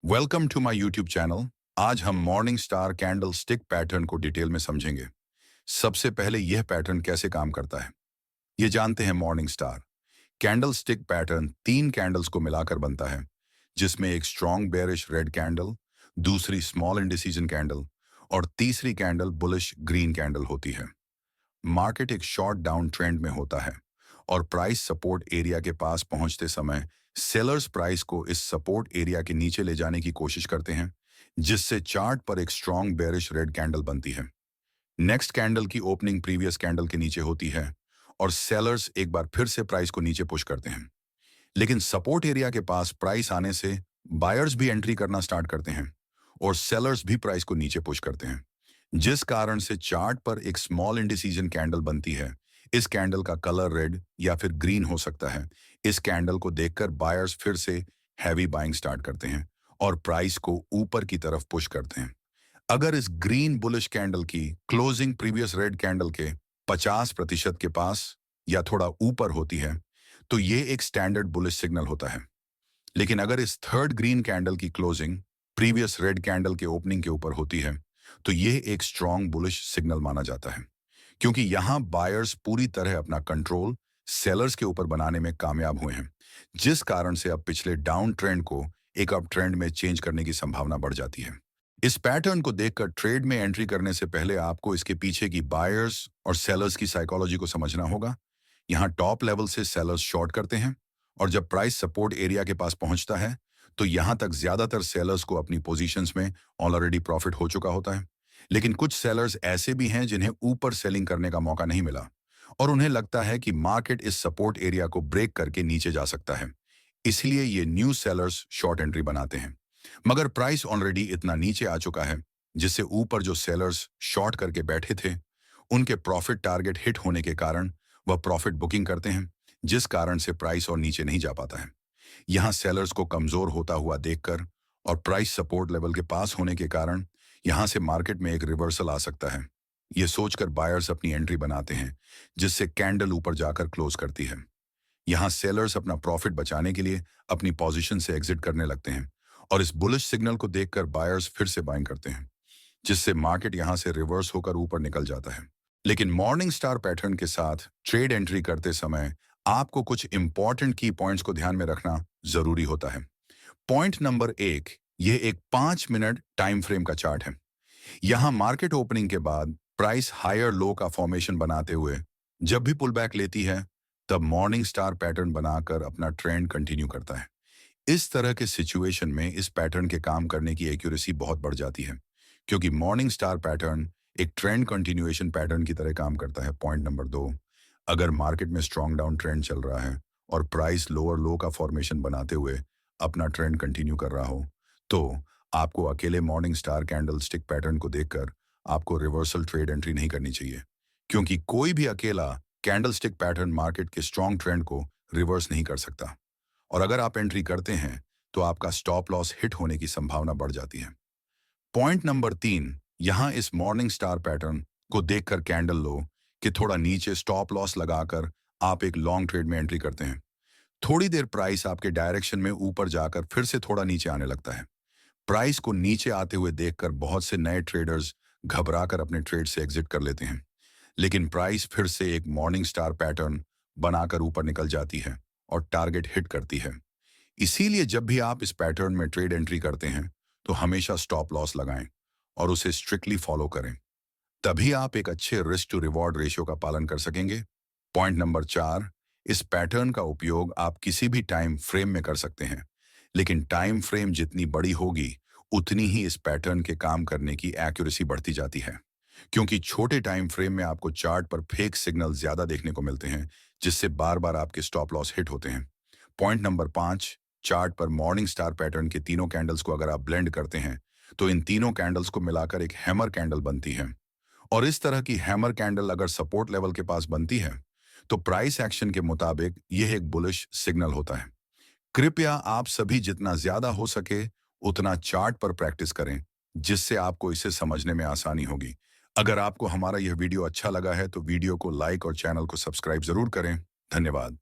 Welcome to my YouTube channel. आज हम morning star candlestick pattern को detail में समझेंगे। सबसे पहले यह पैटर्न कैसे काम करता है ये जानते हैं। Morning star candlestick pattern 3 candles को मिलाकर बनता है, जिसमें एक स्ट्रॉन्ग बेयरिश रेड कैंडल, दूसरी स्मॉल इंडिसीजन कैंडल और तीसरी कैंडल बुलिश ग्रीन कैंडल होती है। मार्केट एक शॉर्ट डाउन ट्रेंड में होता है और प्राइस सपोर्ट एरिया के पास पहुंचते समय सेलर्स प्राइस को इस सपोर्ट एरिया के नीचे ले जाने की कोशिश करते हैं, जिससे चार्ट पर एक स्ट्रॉन्ग बेरिश रेड कैंडल बनती है। नेक्स्ट कैंडल की ओपनिंग प्रीवियस कैंडल के नीचे होती है और सेलर्स एक बार फिर से प्राइस को नीचे पुश करते हैं। लेकिन सपोर्ट एरिया के पास प्राइस आने से बायर्स भी एंट्री करना स्टार्ट करते हैं और सेलर्स भी प्राइस को नीचे पुश करते हैं, जिस कारण से चार्ट पर एक स्मॉल इंडिसीजन कैंडल बनती है। इस कैंडल का कलर रेड या फिर ग्रीन हो सकता है। इस कैंडल को देखकर बायर्स फिर से हैवी बाइंग स्टार्ट करते हैं और प्राइस को ऊपर की तरफ पुश करते हैं। अगर इस ग्रीन बुलिश कैंडल की क्लोजिंग प्रीवियस रेड कैंडल के 50% के पास या थोड़ा ऊपर होती है, तो ये एक स्टैंडर्ड बुलिश सिग्नल होता है। लेकिन अगर इस थर्ड ग्रीन कैंडल की क्लोजिंग प्रीवियस रेड कैंडल के ओपनिंग के ऊपर होती है, तो ये एक स्ट्रॉन्ग बुलिश सिग्नल माना जाता है, क्योंकि यहां बायर्स पूरी तरह अपना कंट्रोल सेलर्स के ऊपर बनाने में कामयाब हुए हैं, जिस कारण से अब पिछले डाउन ट्रेंड को एक अप ट्रेंड में चेंज करने की संभावना बढ़ जाती है। इस पैटर्न को देखकर ट्रेड में एंट्री करने से पहले आपको इसके पीछे की बायर्स और सेलर्स की साइकोलॉजी को समझना होगा। यहाँ टॉप लेवल से सेलर्स शॉर्ट करते हैं और जब प्राइस सपोर्ट एरिया के पास पहुंचता है, तो यहाँ तक ज्यादातर सेलर्स को अपनी पोजीशंस में ऑलरेडी प्रॉफिट हो चुका होता है। लेकिन कुछ सेलर्स ऐसे भी हैं जिन्हें ऊपर सेलिंग करने का मौका नहीं मिला और उन्हें लगता है कि मार्केट इस सपोर्ट एरिया को ब्रेक करके नीचे जा सकता है। इसलिए ये न्यू सेलर्स शॉर्ट एंट्री बनाते हैं। मगर प्राइस ऑलरेडी इतना नीचे आ चुका है, जिससे ऊपर जो सेलर्स शॉर्ट करके बैठे थे, उनके प्रॉफिट टारगेट हिट होने के कारण वह प्रॉफिट बुकिंग करते हैं, जिस कारण से प्राइस और नीचे नहीं जा पाता है। यहाँ सेलर्स को कमजोर होता हुआ देखकर और प्राइस सपोर्ट लेवल के पास होने के कारण यहाँ से मार्केट में एक रिवर्सल आ सकता है। ये सोचकर बायर्स अपनी एंट्री बनाते हैं, जिससे कैंडल ऊपर जाकर क्लोज करती है। यहाँ सेलर्स अपना प्रॉफिट बचाने के लिए अपनी पोजीशन से एग्जिट करने लगते हैं और इस बुलिश सिग्नल को देखकर बायर्स फिर से बाइंग करते हैं, जिससे मार्केट यहाँ से रिवर्स होकर ऊपर निकल जाता है। लेकिन मॉर्निंग स्टार पैटर्न के साथ ट्रेड एंट्री करते समय आपको कुछ इंपॉर्टेंट की पॉइंट्स को ध्यान में रखना जरूरी होता है। पॉइंट नंबर 1, यह एक 5 मिनट टाइम फ्रेम का चार्ट है। यहाँ मार्केट ओपनिंग के बाद प्राइस हायर लो का फॉर्मेशन बनाते हुए जब भी पुल बैक लेती है, तब मॉर्निंग स्टार पैटर्न बनाकर अपना ट्रेंड कंटिन्यू करता है। इस तरह के सिचुएशन में इस पैटर्न के काम करने की एक्यूरेसी बहुत बढ़ जाती है, क्योंकि मॉर्निंग स्टार पैटर्न एक ट्रेंड कंटिन्यूएशन पैटर्न की तरह काम करता है। पॉइंट नंबर 2, अगर मार्केट में स्ट्रॉन्ग डाउन ट्रेंड चल रहा है और प्राइस लोअर लो का फॉर्मेशन बनाते हुए अपना ट्रेंड कंटिन्यू कर रहा हो, तो आपको अकेले morning star candlestick pattern को देखकर आपको रिवर्सल ट्रेड एंट्री नहीं करनी चाहिए, क्योंकि कोई भी अकेला कैंडल स्टिक पैटर्न मार्केट के स्ट्रॉन्ग ट्रेंड को रिवर्स नहीं कर सकता। और अगर आप एंट्री करते हैं, तो आपका स्टॉप लॉस हिट होने की संभावना बढ़ जाती है। पॉइंट नंबर 3, यहां इस मॉर्निंग स्टार पैटर्न को देखकर कैंडल लो कि थोड़ा नीचे स्टॉप लॉस लगाकर आप एक लॉन्ग ट्रेड में एंट्री करते हैं। थोड़ी देर प्राइस आपके डायरेक्शन में ऊपर जाकर फिर से थोड़ा नीचे आने लगता है। प्राइस को नीचे आते हुए देखकर बहुत से नए ट्रेडर्स घबराकर अपने ट्रेड से एग्जिट कर लेते हैं। लेकिन प्राइस फिर से एक मॉर्निंग स्टार पैटर्न बनाकर ऊपर निकल जाती है और टारगेट हिट करती है। इसीलिए जब भी आप इस पैटर्न में ट्रेड एंट्री करते हैं, तो हमेशा स्टॉप लॉस लगाएं और उसे स्ट्रिक्टली फॉलो करें। तभी आप एक अच्छे रिस्क टू रिवॉर्ड रेशियो का पालन कर सकेंगे। पॉइंट नंबर 4, इस पैटर्न का उपयोग आप किसी भी टाइम फ्रेम में कर सकते हैं, लेकिन टाइम फ्रेम जितनी बड़ी होगी, उतनी ही इस पैटर्न के काम करने की एक्यूरेसी बढ़ती जाती है, क्योंकि छोटे टाइम फ्रेम में आपको चार्ट पर फेक सिग्नल ज्यादा देखने को मिलते हैं, जिससे बार बार आपके स्टॉप लॉस हिट होते हैं। पॉइंट नंबर 5, चार्ट पर मॉर्निंग स्टार पैटर्न के तीनों कैंडल्स को अगर आप ब्लेंड करते हैं, तो इन तीनों कैंडल्स को मिलाकर एक हैमर कैंडल बनती है। और इस तरह की हैमर कैंडल अगर सपोर्ट लेवल के पास बनती है, तो प्राइस एक्शन के मुताबिक यह एक बुलिश सिग्नल होता है। कृपया आप सभी जितना ज्यादा हो सके उतना चार्ट पर प्रैक्टिस करें, जिससे आपको इसे समझने में आसानी होगी। अगर आपको हमारा यह वीडियो अच्छा लगा है, तो वीडियो को लाइक और चैनल को सब्सक्राइब जरूर करें। धन्यवाद।